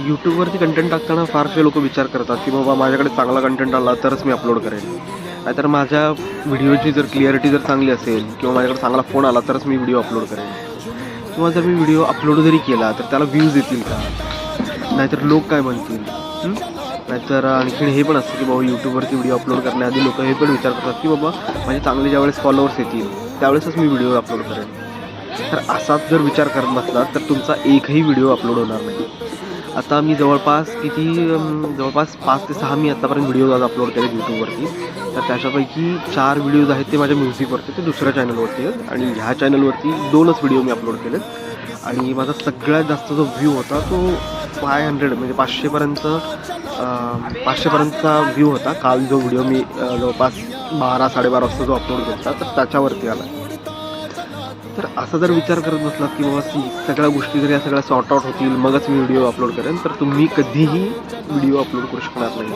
यूट्यूबवरती कंटेंट टाकताना फारसे लोक विचार करतात की बाबा माझ्याकडे चांगला कंटेंट आला तरच मी अपलोड करेन. नाहीतर माझ्या व्हिडिओची जर क्लिअरिटी जर चांगली असेल किंवा माझ्याकडे चांगला फोन आला तरच मी व्हिडिओ अपलोड करेन. किंवा जर मी व्हिडिओ अपलोड जरी केला तर त्याला व्ह्यूज येतील का, नाहीतर लोक काय म्हणतील. नाहीतर आणखीन हे पण असतं की बाबा यूट्यूबवरती व्हिडिओ अपलोड करण्याआधी लोक हे पण विचार करतात की बाबा माझे चांगले ज्यावेळेस फॉलोअर्स येतील त्यावेळेसच मी व्हिडिओ अपलोड करेन. तर असाच जर विचार करत बसलात तर तुमचा एकही व्हिडिओ अपलोड होणार नाही. आता मी जवळपास 5 ते 6 मी आत्तापर्यंत व्हिडिओज आज अपलोड केलेत यूट्यूबवरती. तर त्याच्यापैकी 4 व्हिडिओज आहेत ते माझ्या म्युझिकवरती, ते दुसऱ्या चॅनलवरती आहेत. आणि ह्या चॅनलवरती 2च व्हिडिओ मी अपलोड केलेत. आणि माझा सगळ्यात जास्त जो व्ह्यू होता तो 500 म्हणजे 500पर्यंतचा व्ह्यू होता. काल जो व्हिडिओ मी जवळपास 12-12:30 वाजता जो अपलोड केला तर त्याच्यावरती आला. तर असा जर विचार करत बसलात की बाबा सगळ्या गोष्टी जर या सगळ्या सॉर्ट आउट होतील मगच मी व्हिडिओ अपलोड करेन तर तुम्ही कधीही व्हिडिओ अपलोड करू शकणार नाही.